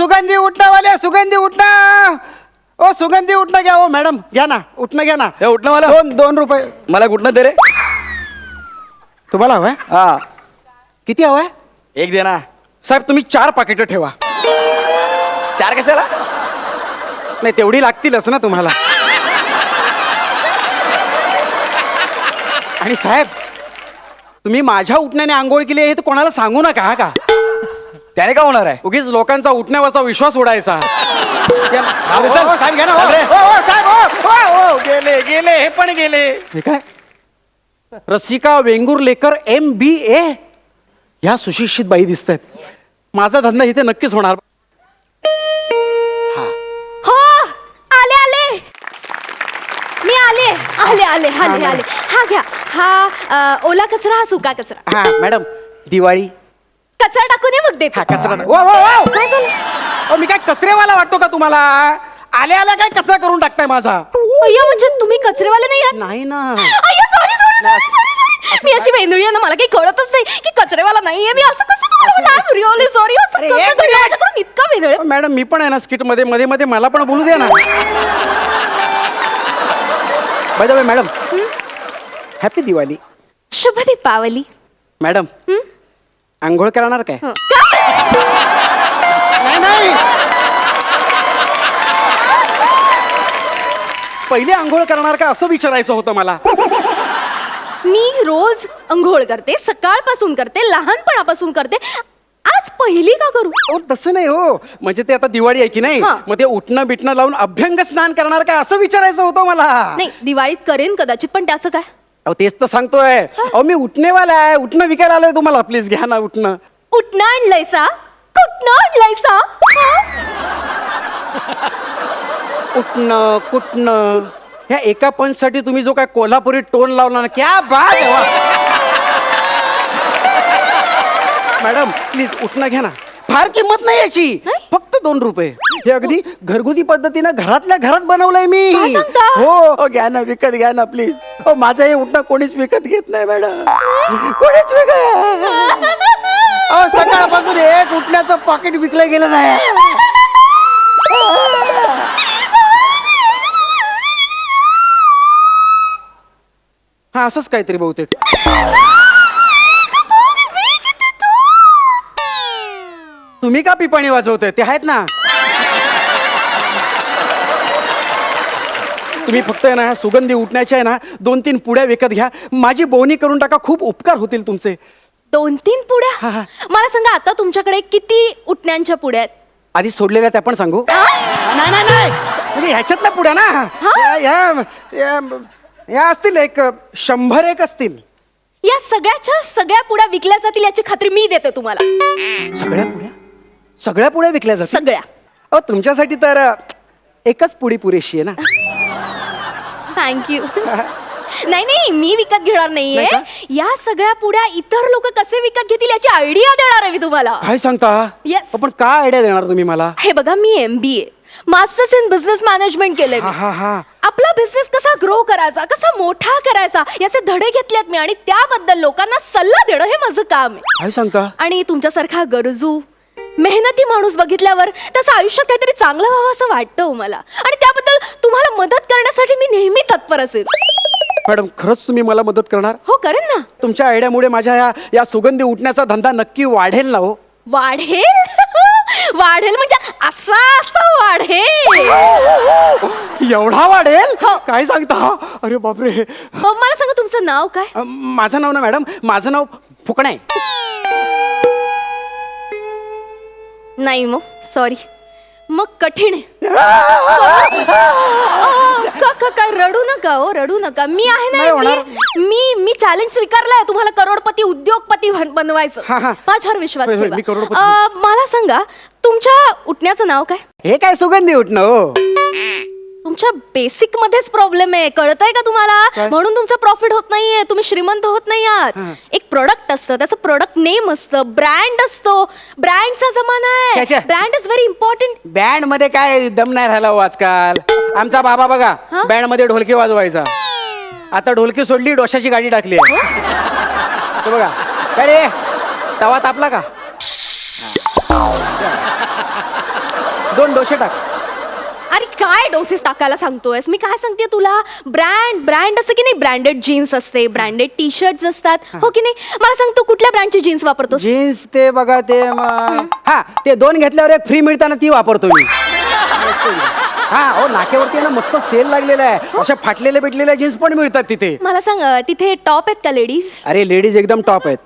सुगंधी उठणावाले, सुगंधी उठणं. ओ सुगंधी उठणं घ्या. ओ मॅडम घ्या ना, उठणं घ्या ना. हे उठणं मला 2 रुपये. मला कुठनं दे रे. तुम्हाला हवंय? हा किती हवंय? एक दे ना. साहेब तुम्ही 4 पाकिटं ठेवा. 4 कशाला? नाही तेवढी लागतीलच ना तुम्हाला. आणि साहेब तुम्ही माझ्या उठण्याने आंघोळ केली हे तर कोणाला सांगू नका हा का. त्याने का होणार आहे? उगीच लोकांचा उठण्यावरचा विश्वास उडायचा. चल. साहेब घ्या ना. चल रे. साहेब गेले गेले हे पण गेले. हे काय रसिका वेंगुर्लेकर MBA ह्या सुशिक्षित बाई दिसत आहेत. माझा धंदा इथे नक्कीच होणार. हो आले आले मी आले आले आले आले आले. हा घ्या. हा ओला कचरा, हा सुका कचरा. हा मॅडम दिवाळी कचरा टाकून ये मग देते. हा कचरा. वा काय झालं? मी काय कचरेवाला वाटतो का तुम्हाला? आल्या आल्या काय कचरा करून टाकताय माझा? अय्या म्हणजे तुम्ही कचरेवाले नाही आहात? नाही ना. अय्या sorry sorry sorry sorry sorry. मी अशी वेंदुळी आहे ना, मला काही कळतच नाही की कचरेवाला नाहीये मी. असं कसं तुम्हाला रिअली सॉरी. असं अरे, कसं एक तुम्ही मिनिट. माझ्याकडून इतका वेंदुळे? मॅडम मी पण आहे ना स्किट मध्ये मध्ये मध्ये मला पण बोलू द्या ना. By the way madam happy Diwali. शुभ दीपावली. मॅडम आंघोळ करणार काय? काय? नाही नाही पहिले आंघोळ करणार का असं विचारायचं होतं मला. मी रोज अंघोळ करते, सकाळपासून करते, लहानपणापासून करते. आज पहिली का करू? ओ तसं नाही हो. म्हणजे ते आता दिवाळी आहे की नाही, हा. मग ते उठणं बिटणं लावून अभ्यंग स्नान करणार काय असं विचारायचं होतं मला. नाही दिवाळीत करेन कदाचित, पण त्याचं काय? अहो तेच तर सांगतोय. अहो मी उठणेवाला आहे, उठणं विकायला आलोय तुम्हाला. प्लीज घ्या ना उठणं. उठणं आणलंयसा? कुठनं आणलंयसा? उठणं कुठणं ह्या एका पंचसाठी तुम्ही जो काय कोल्हापुरी टोन लावला ना, क्या बात आहे वा. मॅडम प्लीज उठणं घ्या ना. फार किंमत नाही याची, फक्त 2 रुपये. हे अगदी घरगुती पद्धतीनं घरातल्या घरात बनवलंय मी. काय सांगता? हो घ्या ना, विकत घ्या ना प्लीज. हो माझं हे उठणं कोणीच विकत घेत नाही मॅडम, कोणीच विकत. अहो सकाळपासून एक उठण्याचं पॉकेट विकलं गेलं नाही. हा असंच काहीतरी बहुतेक. तुम्ही का पिपाणी वाजवतोय? ते आहेत ना. तुम्ही फक्त आहे ना सुगंधी उठण्याच्या आहे ना 2-3 पुड्या विकत घ्या. माझी बोवणी करून टाका, खूप उपकार होतील तुमचे. 2-3 पुड्या? हा, हा. मला सांगा आता तुमच्याकडे किती उठण्यांच्या पुड्या आहेत? आधी सोडलेल्या त्या पण सांगू? नाही नाही नाही म्हणजे ह्याच्यातल्या पुड्या ना. या असतील एक 100 असतील. या सगळ्याच्या सगळ्या पुड्या विकल्या जातील याची खात्री मी देते तुम्हाला. सगळ्या पुड्या विकल्या जातात? सगळ्या. अहो तुमच्यासाठी तर एकच पुडी पुरेशी आहे ना. थँक्यू. नाही नाही मी विकत घेणार नाहीये. नाही का? या सगळ्या पुड्या इतर लोक कसे विकत घेतील याची आयडिया देणार आहे मी तुम्हाला. काय सांगता? Yes. पण काय आयडिया देणार तुम्ही मला? हे बघा मी MBA masters in business management केलंय मी. हा. आपला बिझनेस कसा ग्रो करायचा, कसा मोठा करायचा याचे धडे घेतलेत मी, आणि त्याबद्दल लोकांना सल्ला देणं हे माझं काम आहे. काय सांगता? आणि तुमच्यासारखा गरजू मेहनती माणूस बघितल्यावर त्याचं आयुष्यात काहीतरी चांगलं व्हावं असं वाटतं मला, आणि त्याबद्दल तुम्हाला मदत करण्यासाठी मी नेहमी तत्पर असेल. मॅडम खरंच तुम्ही मला मदत करणार? हो करेन ना. तुमच्या आयडियामुळे माझ्या या सुगंधी उठण्याचा धंदा नक्की वाढेल ना हो. वाढेल? वाढेल म्हणजे असा असा वाढेल. एवढा वाढेल? हो. काय सांगता? अरे बापरे. मला सांगा तुमचं नाव काय? माझं नाव ना मॅडम, माझं नाव फुकणं आहे. नाही मग सॉरी, मग कठीण आहे. काय रडू नका हो, रडू नका. मी आहे नाही होणार. ना, मी चॅलेंज स्वीकारलाय तुम्हाला करोडपती उद्योगपती बनवायचं. हा, हा. माझ्यावर विश्वास होय, होय, ठेवा. मी करोडपती. मला सांगा तुमच्या उठण्याचं नाव काय? हे काय सुगंधी उठणं हो. तुमच्या बेसिक मध्येच प्रॉब्लेम आहे, कळतंय का तुम्हाला? काय? म्हणून तुमचं प्रॉफिट होत नाहीये, तुम्ही श्रीमंत होत नाही आहात. एक प्रोडक्ट असतं, त्याचं प्रोडक्ट नेम असतं, ब्रँड असतो. ब्रँडचा जमाना आहे. छे. Brand is very important. Band मध्ये काय दम नाही राहिला हो आजकाल. आमचा बाबा बघा हा? बँड मध्ये ढोलकी वाजवायचा, आता ढोलकी सोडली, डोशाची गाडी टाकली आहे. ते बघा काय रे, तवा तापला का? 2 डोसे टाक. अरे काय डोसेस टाकायला सांगतोयस? मी काय सांगते तुला, ब्रँड असं की नाही, ब्रँडेड जीन्स असते, ब्रँडेड टी शर्ट असतात, हो की नाही? मला सांग तू कुठल्या ब्रँडची जीन्स वापरतोस? जीन्स ते बघा ते हा ते 2 घेतल्यावर एक फ्री मिळताना ती वापरतो मी. हा हो, नाक्यावरती आहे ना मस्त सेल लागलेला आहे. अशा फाटलेल्या भेटलेल्या जीन्स पण मिळतात तिथे. मला सांग तिथे टॉप आहेत का लेडीज? अरे लेडीज एकदम टॉप आहेत.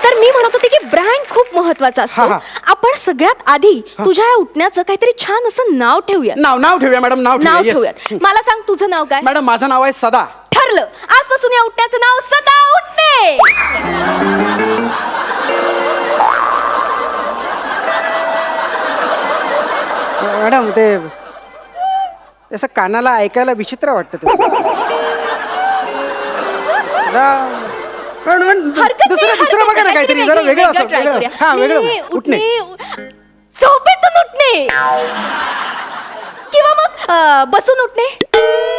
तर मी म्हणत होते की ब्रँड खूप महत्वाचा असतो. हा. आपण सगळ्यात आधी तुझ्या या उठण्याचं काहीतरी छान असं नाव ठेवूया. नाव ठेवूया मॅडम, नाव नाव ठेवूया. Yes. ठेवूयात. मला सांग तुझं नाव काय? मॅडम माझं नाव आहे सदा. ठरलं, आजपासून या उठण्याचं नाव सदा उठणे. मॅडम ते असं कानाला ऐकायला विचित्र वाटतं ते. हरकत दुसरं नाही, बघा ना काहीतरी जरा वेगळं असं. try करूया. हा वेगळं उठणे. झोपेतून उठणे किंवा मग बसून उठणे.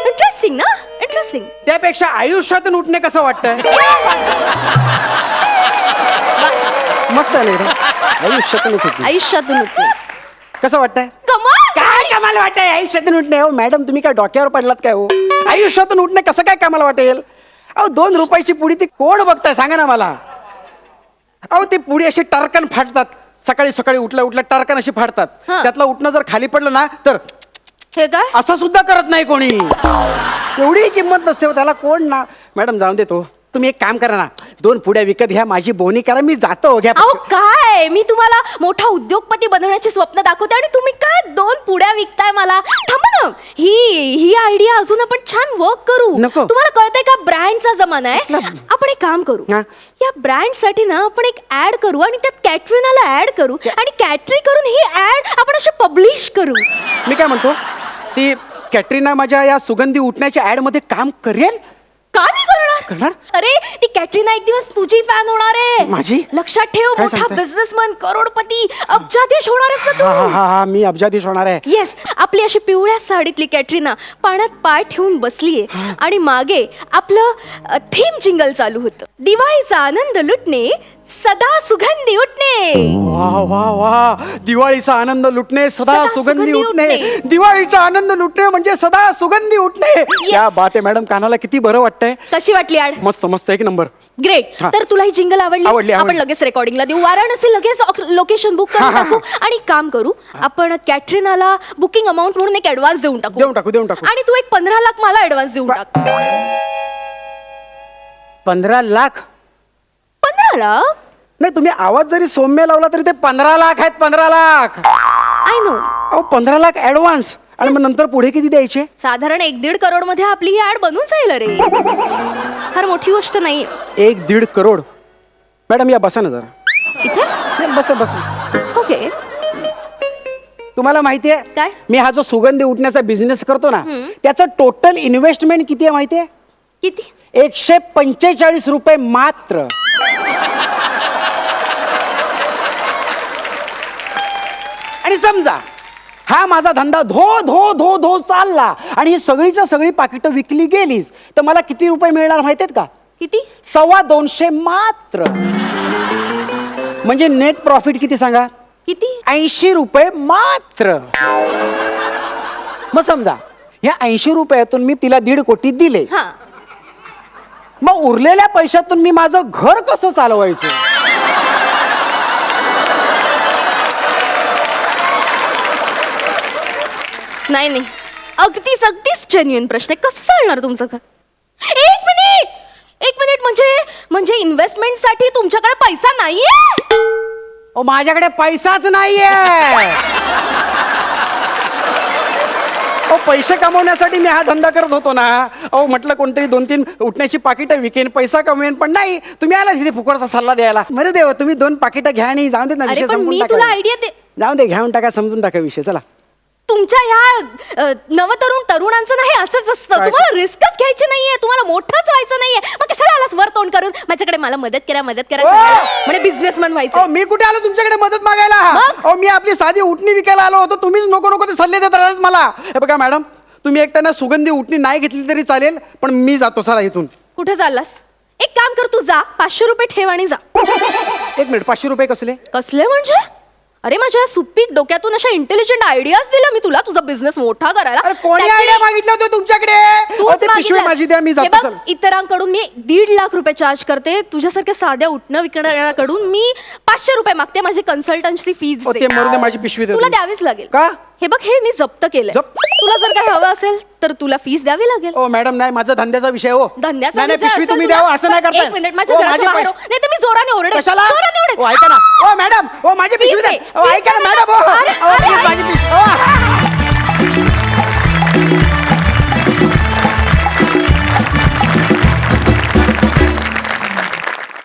इंटरेस्टिंग ना, इंटरेस्टिंग. त्यापेक्षा आयुष्यातून उठणे कसं वाटतंय? मस्त आहे ना. आयुष्यातूनच उठणे आयुष्यातून उठणे कसं वाटतंय? कमाल. काय कामाला वाटतंय आयुष्यातून उठणे? हो मॅडम तुम्ही काय डोक्यावर पडलात काय? हो आयुष्यातून उठणे कसं काय कामाला वाटेल? अहो 2 रुपयाची पुडी ती कोण बघताय सांगा ना मला. अहो ती पुडी अशी टरकन फाटतात. सकाळी सकाळी उठल्या टरकन अशी फाटतात. हा. त्यातलं उठणं जर खाली पडलं ना तर हे काय? असं सुद्धा करत नाही कोणी. एवढी किंमत नसते हो त्याला. कोण ना मॅडम जाऊन देतो. तुम्ही एक काम करा ना, 2 पुड्या विकत घ्या, माझी बोनी करा, मी जातो. घ्या. अहो काय, मी तुम्हाला मोठा उद्योगपती बनवण्याचे स्वप्न दाखवते आणि तुम्ही काय 2 पुड्या विकताय मला? थांबा ना, ही आयडिया अजून आपण छान वर्क करू. नको. तुम्हाला कळतंय का, ब्रँडचा जमाना आहे. कसला? आपण एक काम करू, हा. या ब्रँड साठी ना आपण एक ऍड करू आणि त्यात कॅटरीनाला ऍड करू आणि कॅटरी करून ही ऍड आपण अशी पब्लिश करू. मी काय म्हणतो, ती कॅटरीना माझ्या या सुगंधी उठण्याच्या ऍड मध्ये काम करेल? का नाही करणार? करणार? अरे ती कॅटरीना एक दिवस तुझी फॅन होणार आहे. माझी? लक्षात ठेव, काय मोठा सांगताय? बिझनेसमन, करोडपती, अब्जाधीश होणार आहेस ना हा तू. हा, मी अब्जाधीश होणार आहे. येस, आपली अशी पिवळ्या साडीतली कॅटरीना पाण्यात पाय ठेवून बसलीये आणि मागे आपलं थीम जिंगल चालू होतं. दिवाळीचा आनंद लुटणे, सदा सुगंधी उठणे. वा वा वा, दिवाळीचा आनंद लुटणे, सदा सदा सुगंधी सुगंधी उठणे. उठणे. दिवाळीचा आनंद लुटणे म्हणजे सदा सुगंधी उठणे. क्या बात आहे मॅडम, कानाला किती बरं वाटतंय. कशी वाटली ऍड? मस्त मस्त, एक नंबर. ग्रेट. हा. तर तुला ही जिंगल आवडली? आवडली. आपण लगेच रेकॉर्डिंगला देऊ. वाराणसी लगेच लोकेशन बुक करून टाकू आणि काम करू, आपण कॅटरीनाला बुकिंग अमाऊंट म्हणून एक ऍडव्हान्स देऊन टाकू. देऊन टाकू. आणि तू एक 15 लाख मला ऍडव्हान्स देऊन टाक. 15 लाख? 15 लाख? नाही, तुम्ही आवाज जरी सौम्य लावला तरी ते 15 लाख आहेत. 15 लाख. I know. अहो 15 लाख ऍडव्हान्स आणि मग नंतर पुढे किती द्यायचे? साधारण 1-1.5 करोड मध्ये आपली ही ऍड बनून जाईल. अरे फार मोठी गोष्ट नाही. 1-1.5 करोड. मॅडम या बसा ना जरा. इथे नाही, बसा. ओके. तुम्हाला माहितीये काय? मी हा जो सुगंधी उठण्याचा बिझनेस करतो ना, त्याचं टोटल इन्व्हेस्टमेंट किती आहे माहितीये? किती? 145 रुपये मात्र. आणि समजा हा माझा धंदा धो धो धो धो चालला आणि ही सगळीच्या सगळी पाकिटं विकली गेलीच तर मला किती रुपये मिळणार माहितीयेत का? किती? 250 मात्र. म्हणजे नेट प्रॉफिट किती सांगा? किती? 80 रुपये मात्र. मग समजा या 80 रुपयातून मी तिला 1.5 कोटी दिले, हा. मग उरलेल्या पैशातून मी माझं घर कसं चालवायचं? नाही, अगदीच जेन्युइन प्रश्न आहे. कसं चालणार तुमचं घर? एक मिनिट म्हणजे इन्व्हेस्टमेंट साठी तुमच्याकडे पैसा नाहीये? ओ माझ्याकडे पैसाच नाहीये. अहो पैसे कमवण्यासाठी मी हा धंदा करत होतो ना. अहो म्हटलं कोणतरी 2-3 उठण्याची पाकिटं विकेन, पैसा कमवेन, पण नाही, तुम्ही आला तिथे फुकटचा सल्ला द्यायला. बरं देव, तुम्ही 2 पाकिटं घ्या आणि जाऊन देत ना, अरे विषय पण संपून मी टाका. तुला आयडिया दे. जाऊन दे, घेऊन टाका, समजून टाका विषय. चला. तुमच्या ह्या तरुणांचं नाही असंच असतं. काय? तुम्हाला रिस्कच घ्यायची नाहीये, तुम्हाला मोठंच व्हायचं नाहीये. मग कशाला आलास वर तोंड करून माझ्याकडे? मला मदत करा म्हणजे बिझनेसमॅन व्हायचं. अहो मी कुठे आलो तुमच्याकडे मदत मागायला? मग? अहो मी आपली साधी उठणी विकायला आलो होतो. तुम्हीच नको ते सल्ले देत राहिलात मला. हे बघा मॅडम, तुम्ही एक त्यांना सुगंधी उठणी नाही घेतली तरी चालेल, पण मी जातो. चला इथून. कुठे चाललास? एक काम कर, तू जा 500 रुपये ठेव आणि जा. एक मिनिट, 500 रुपये कसले? कसले म्हणजे? अरे माझ्या सुपीक डोक्यातून अशा इंटेलिजंट आयडियाज दिल्या मी तुला तुझा बिझनेस मोठा करायला. अरे कोणी त्याची- आयडिया मागितलं होतं तुमच्याकडे? तूच अहो, ते पिशवी मागितलंस. माझी द्या, मी हे जातो. बघ, चल. इतरांकडून मी 1.5 लाख रुपये चार्ज करते, तुझ्यासारख्या साध्या उठणं विकणाऱ्याकडून मी 500 रुपये मागते. माझी कन्सल्टन्सी फीज अहो, ते मरू दे, माझी पिशवी दे तुला तुम्ही. द्यावीच लागेल. का? हे बघ, हे मी जप्त केलंय. जप्त? तुला जर काही हवं असेल तर तुला फीस द्यावी लागेल. ओ मॅडम, नाही, माझा धंद्याचा विषय हो. धंद्याचा नाही, नाही, विषय पिशवी असेल तुम्ही तुला- द्यावं, असं नाही करता. एक मिनिट, माझ्या ओ, घराच्या माझे बाहेर हो. पैसे- नाही तर मी जोराने ओरडेन. कशाला? जोराने ओरडेन. ओ, ऐका ना. ओ मॅडम, ओ माझी पिशवी फीस द्या. दे, ओ, फीस ऐका ना दे मॅडम. मला. अरे, ओ, अरे, please, अरे. माझी पिशवी. ओ,